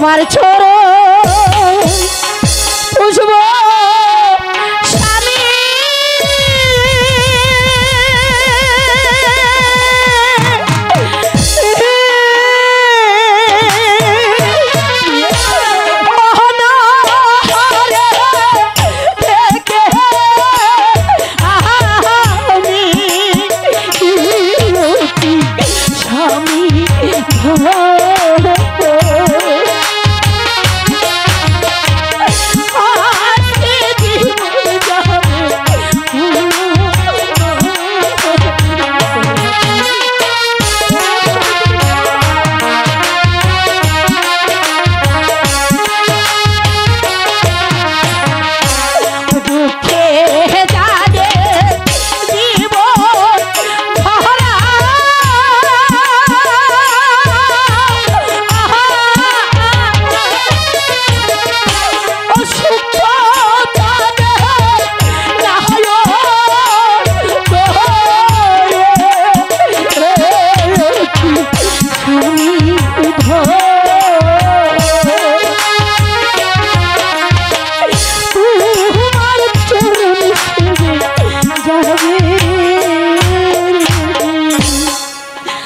তোমার চরণ পুষব স্বামী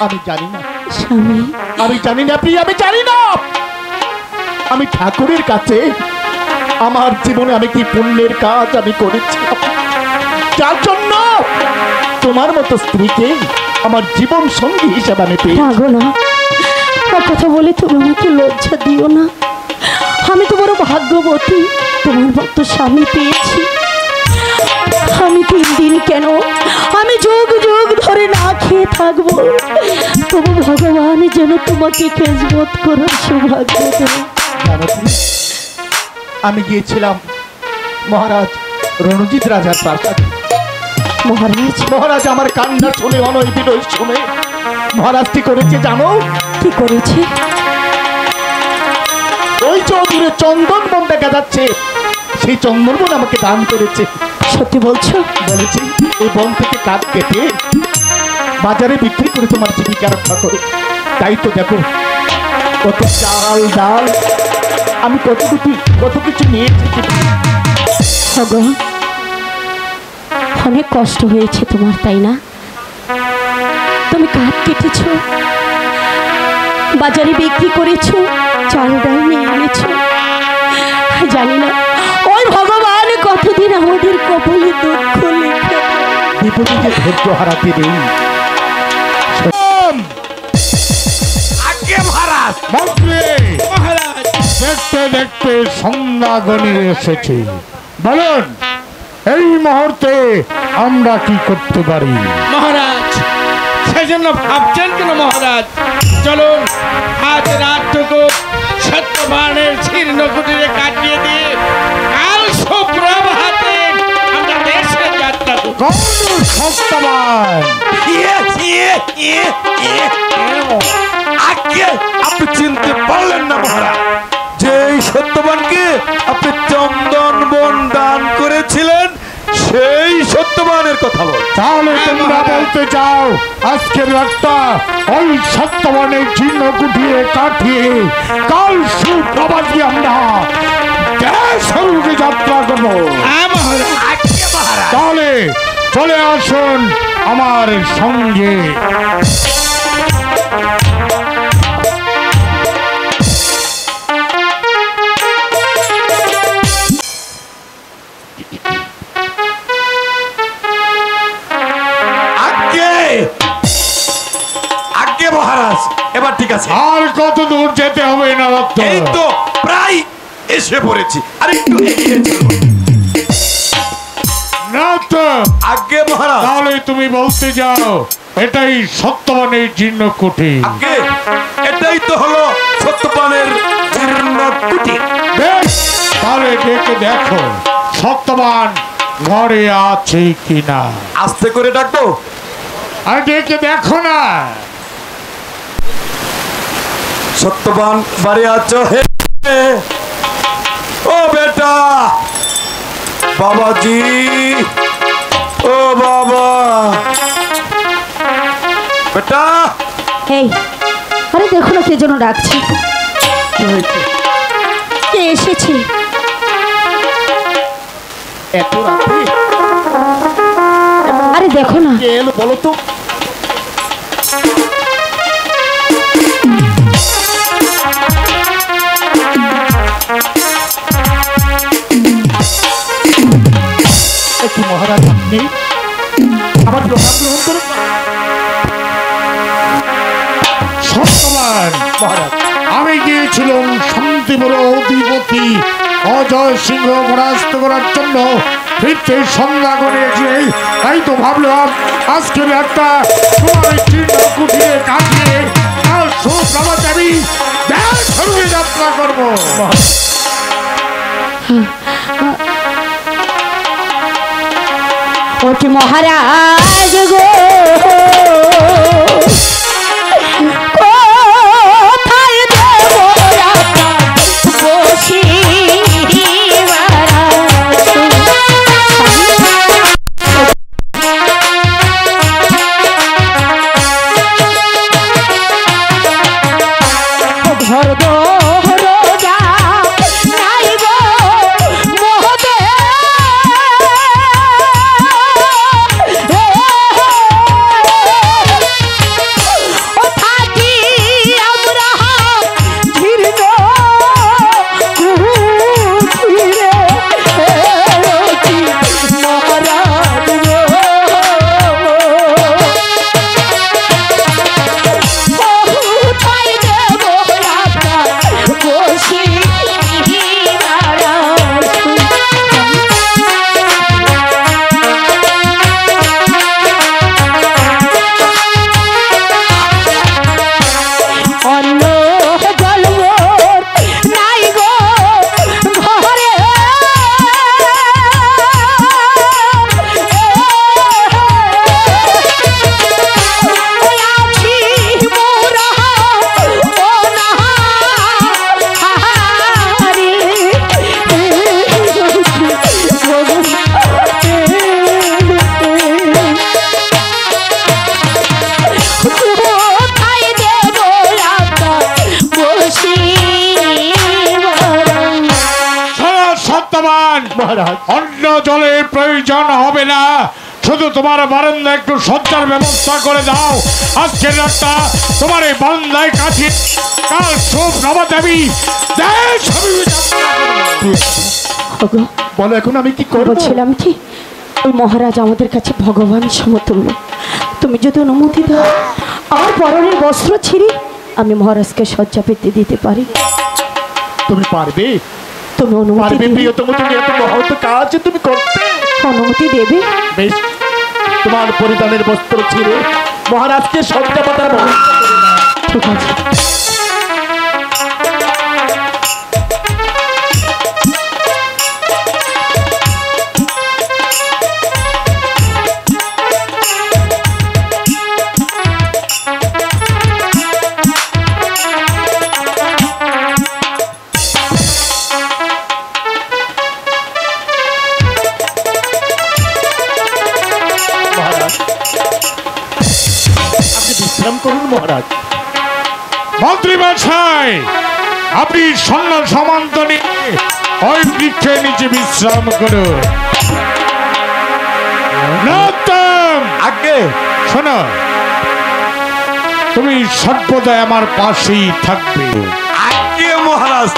আমি জানি না স্বামী, আমি জানি না প্রিয়া, আমি জানি না আমি ঠাকুরের কাছে আমার জীবনে আমি কি পুণ্যের কাজ আমি করেছি যার জন্য তোমার মতো স্ত্রীকে আমার জীবন সঙ্গী হিসেবে আমি পেয়ে। কথা বলে তুমি আমাকে লজ্জা দিও না, আমি তো বড় ভাগ্যবতী, তোমার মতো স্বামী পেয়েছি। আমি 3 দিন কেন, আমি যুগ যুগ ধরে না খেয়ে থাকবো, তবু ভগবান যেন তোমাকে খেজমত করার সৌভাগ্য দেয়। আমি গিয়েছিলাম মহারাজ রণজিৎ রাজার প্রাসাদে। মহারাজ আমার কান্না শুনে, অনয় বিনয় শুনে মহারাজ কি করেছে জানো? কি করেছে? ওই চৌধুরীর চন্দন বন দেখা যাচ্ছে, সেই চন্দন বন আমাকে দান করেছে। সত্যি বলছো? বলেছি এই বন থেকে কাঠ কেটে বাজারে বিক্রি করে তোমার জীবিকা রক্ষা করো। তাই তো দেখো কত চাল ডাল আমি কত কিছু নিয়েছি। অনেক কষ্ট হয়েছে তোমার, তাই না? তুমি কাঠ কেটেছ, বাজারে বিক্রি করেছো, চাল ডাল নিয়ে এনেছো। জানি না ওই ভগবান কতদিন আমাদের কপালে দুঃখ লেখে। বিপদে ধৈর্য হারাতে নেই। দেখতে দেখতে সন্ধ্যা গণিয়ে এসেছে, বলুন এই মুহূর্তে আমরা কি করতে পারি? মহারাজ সেজন্য ভাবছেন কেন মহারাজ? চলুন আজ রাতটুকু সত্যবানের ছিন্ন কুটিরে কাটিয়ে দিয়ে কাল সুপ্রভাতে আমরা দেশে যাত্রা করব। সত্যবান আগে আপনি চিনতে পারলেন না মহারাজ যে এই সত্যবানকে আপনি চন্দন বন দান করেছিলেন, সেই সত্যবানের কথা বল। তাহলে তোমরা বলতে চাও আজকের রাতটা ওই সত্যবানের চিহ্ন কুটিয়ে কাটিয়ে কাল সুপ্রভাতে আমরা দেশ অভিমুখে যাত্রা করবো। তাহলে চলে আসুন আমার সঙ্গে। মহারাজ এবার ঠিক আছে, আর কত দূর যেতে হবে না? এই তো প্রায় এসে পড়েছি, আর একটু এগিয়ে চলুন। না তো আগে মহারাজ, তাহলে তুমি বলতে যাও এটাই সত্যবানের জীর্ণ কুটি? আগে এটাই তো হলো সত্যবানের জীর্ণ কুটি। বেশ, তাহলে ডেকে দেখো সত্যবান ঘরে আছে কিনা। আস্তে করে ডাকবো? আর ডেকে দেখো না। সত্যবান বাড়ি আছো? হে ও বেটা, বাবাজি, ও বাবা, বেটা। এই, আরে দেখো না কে যেন ডাকছে। কি হয়েছে? কে এসেছে? এত রাতে আরে দেখো না, কে এলো বলো তো? একটু মহারাজ, আপনি আমার প্রণাম গ্রহণ করুন। সত্যবান মহারাজ, আমি গিয়েছিলাম শান্তিপুর অধিপতি অজয় সিংহ পরাস্ত করার জন্য, ফিরতে সন্ধ্যা করেছে। তাই তো ভাবলাম আজকের একটা তোমার জীর্ণ কুঠিরে কাটিয়ে আর সুপ্রভাত আমি দেশ সঙ্গে যাত্রা করবো। ওকে মহারাজ গো, কোথায় দেব বসি ঘর রোজা নাই গো মহদে মহারাজ, অন্য জলের প্রয়োজন হবে না, শুধু তোমার বারান্দা একটু সজ্জার ব্যবস্থা করে দাও। আজকের রাতটা তোমার এই বারান্দায় কাছে, কাল সুপ্রভাত আমি দেশ বলো এখন আমি কি করবো? বলছিলাম কি, ওই মহারাজ আমাদের কাছে ভগবান সমতুল্য। তুমি যদি অনুমতি দাও, আমার পরনের বস্ত্র ছিঁড়ি আমি মহারাজকে শয্যা পেতে দিতে পারি। তুমি পারবে? তুমি অনুমতি পারবে দেবে? প্রিয়তম, তুমি এত মহৎ কাজ তুমি করতে। অনুমতি দেবে? বেশ, তোমার পরিধানের বস্ত্র ছিঁড়ে মহারাজকে শয্যা পাতার ব্যবস্থা করে দাও। ঠিক আছে। বিশ্রাম করুন মহারাজ। মন্ত্রী মশাই, আপনি সৈন্য সামন্ত নিয়ে ওই বৃক্ষের নিচে বিশ্রাম করুন। নতম আগে শোনো, তুমি সর্বদাই আমার পাশেই থাকবে। আগে মহারাজ,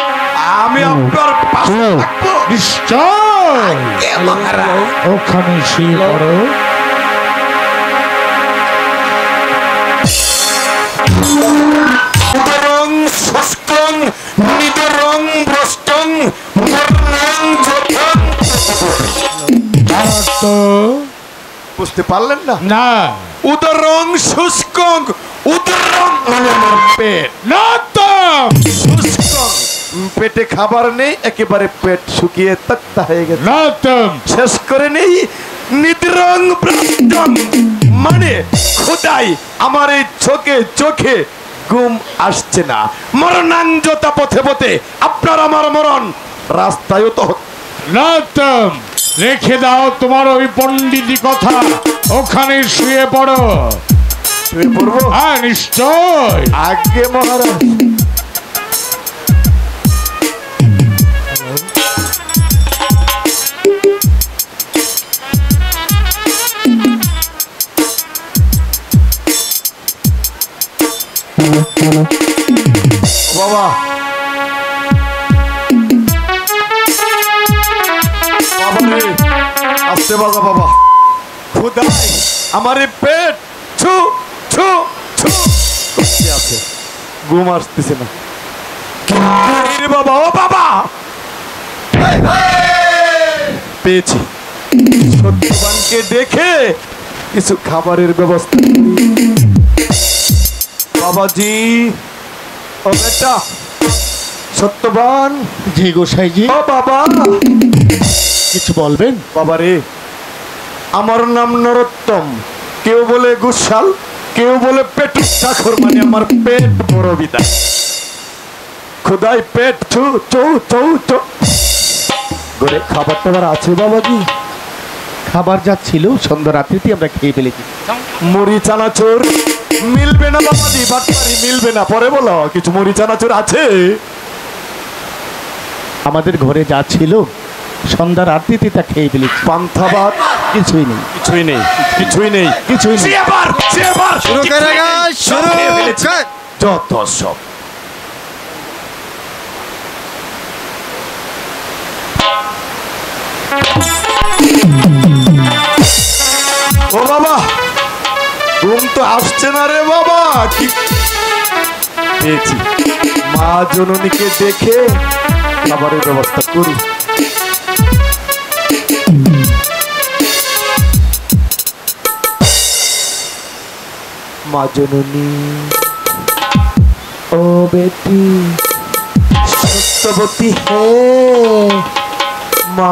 আমি আপনার পাশে থাকবো। নিশ্চয় আগে মহারাজ। ওখানে শুয়ে পড়ো। উদরং সুষ্টং নিদরং ভ্রষ্টং মরণং যথং। তো বুঝতে পারলেন না? না, উদরং শুষ্কং, উদরং মানে আমার পেট, নতম শুষ্কং পেটে খাবার নেই, একেবারে পেট শুকিয়ে তক্তা হয়ে গেছে। নতম শেষ করে নেই নিদ্রং ভ্রষ্টং মানে খোদাই আমার এই চোখে ঘুম আসছে না। মরণাঞ্জতা পথে পথে আপনার আমার মরণ রাস্তায়ও তো নতম রেখে দাও তোমার ওই পণ্ডিতি কথা, ওখানে শুয়ে পড়ো। শুয়ে পড়বো? হ্যাঁ নিশ্চয়। আগে মহারাজ। বাবা বাবা রে, আসতে বাবা বাবা, খুদাই আমার এই পেট ছু ছু ছু করতে আছে, ঘুম আসতেছে না। রে বাবা, ও বাবা, পেয়েছি। সত্যবানকে দেখে কিছু খাবারের ব্যবস্থা করি। বাবাজি, ও বেটা সত্যবান। জি গোসাইজি। ও বাবা, কিছু বলবেন? বাবা রে, আমার নাম নরোত্তম, কেউ বলে গুসাল, কেউ বলে পেটু চাকর, মানে আমার পেট বড় বিদায়। খোদাই পেট ছু চৌ চৌ চৌ করে খাবার টাবার আছে বাবাজি? খাবার যা ছিল সন্ধ্যা রাত্রিতে আমরা খেয়ে ফেলেছি। মুড়ি চানাচুর মিলবে না বাবাজি, বাটপারি মিলবে না, পরে বলো। কিছু মুড়ি চানাচুর আছে? আমাদের ঘরে যা ছিল সন্ধ্যা রাত্রিতে তা খেয়ে ফেলেছি। পান্থা ভাত কিছুই নেই, কিছুই নেই, কিছুই নেই, কিছুই নেই। শুরু করে যত সব। ও বাবা, ঘুম তো আসছে না রে বাবা। কি পেয়েছি, মা জননীকে দেখে খাবারের ব্যবস্থা করি। মা জননী, ও বেটি সত্যবতী হে মা।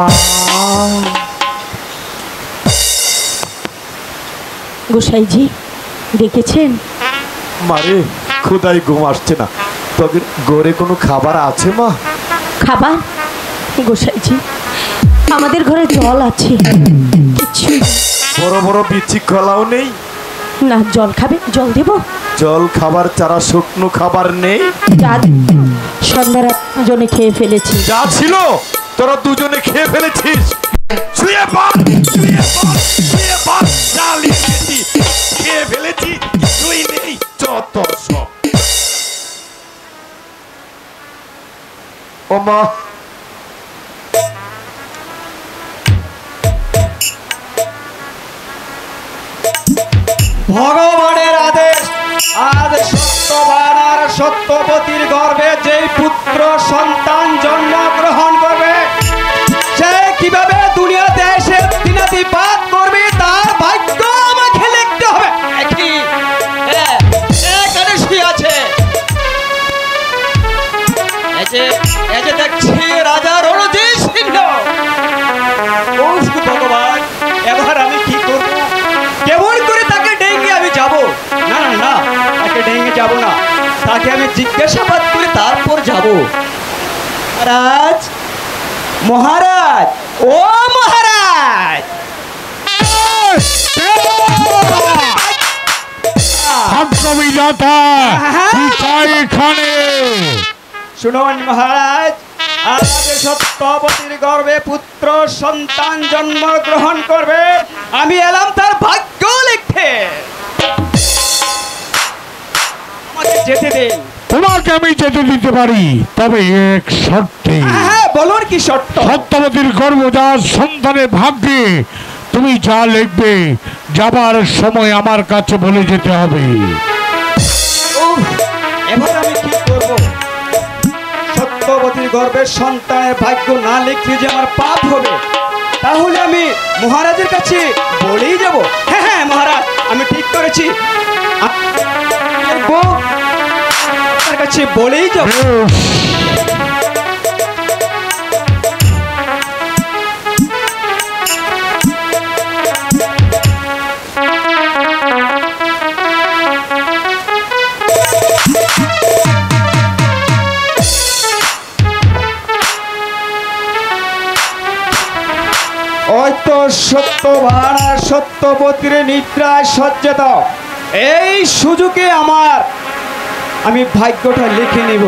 গোসাইজি দেখেছেন? মারে, খুদাই ঘুম আসছে না। তবে ঘরে কোনো খাবার আছে মা? খাবার? গোসাইজি আমাদের ঘরে জল আছে, কিছু বড় বড় বিচি কলাও নেই? না। জল খাবে? জল দেব। জল খাবার ছাড়া শুকনো খাবার নেই? যা সন্ধ্যা রাত জনে খেয়ে ফেলেছি। যা ছিল তোরা দুজনে খেয়ে ফেলেছিস। শুয়ে পড়, শুয়ে পড়, শুয়ে পড়। জ্বালিয়ে দিয়েছি, খেয়ে ফেলেছি, কিছুই নেই, যত সব। ও মা, ভগবানের আদেশ, আজ সত্যবান আর সত্যবতীর গর্ভে যেই পুত্র সন্তান জন্মগ্রহণ করবে, সে কিভাবে দুনিয়াতে এসে দিনাতিপাত করবে তার ভাগ্য আমাকে লিখতে হবে। কি এখানে শুয়ে আছে, এই যে দেখছি রাজা রণজিৎ সিংহ। ও ভগবান, এবার আমি কি করব? কেমন করে তাকে ডেকে আমি যাব? না না না, তাকে ডেকে যাব না, তাকে আমি জিজ্ঞাসাবাদ করে তারপর যাব। মহারাজ, মহারাজ, ও মহারাজ, এখানে শুনুন মহারাজ, আজ সত্যবতীর গর্ভে পুত্র সন্তান জন্মগ্রহণ করবে, আমি এলাম তার ভাগ্য লিখতে। আমাকে যেতে দিন। তোমাকে আমি যেতে দিতে পারি, তবে এক শর্তে। হ্যাঁ, বলুন কি শর্ত? সত্যবতীর গর্ভজাত সন্তানের ভাগ্যে তুমি যা লিখবে, যাবার সময় আমার কাছে বলে যেতে হবে। উফ, এবার আমি কি করব? সত্যবতীর গর্ভের সন্তানের ভাগ্য না লিখলে যে আমার পাপ হবে, তাহলে আমি মহারাজের কাছে বলেই যাব। হ্যাঁ হ্যাঁ মহারাজ, আমি ঠিক করেছি, আপনার কাছে বলেই যাব। ওই তো সত্যবান আর সত্যবতীর নিদ্রায় সজ্জিত, এই সুযোগে আমি ভাগ্যটা লিখে নিব।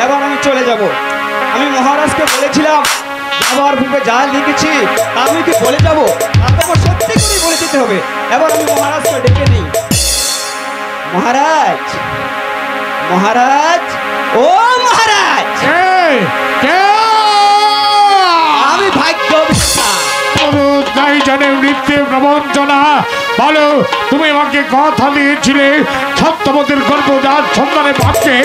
এবার আমি চলে যাব। আমি মহারাজকে বলেছিলাম আমার বুকে যা লিখেছি আমি কি বলে যাব, আর তোমার সত্যি করে বলে দিতে হবে। এবার আমি মহারাজকে ডেকে নিই। মহারাজ, মহারাজ, ও মহারাজ, এই, কে? আমি ভাগ্য বিধাতা। তাই জানে নৃত্যে প্রবঞ্চনা। বলো, তুমি আমাকে কথা দিয়েছিলে সত্যবতীর গর্ভজাত সন্তানের ভাগ্যে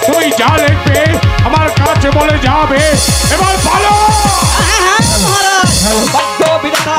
তুমি যা লিখবে আমার কাছে বলে যাবে। এবার বলো। হ্যাঁ, মহারাজ, ভাগ্য বিধাতা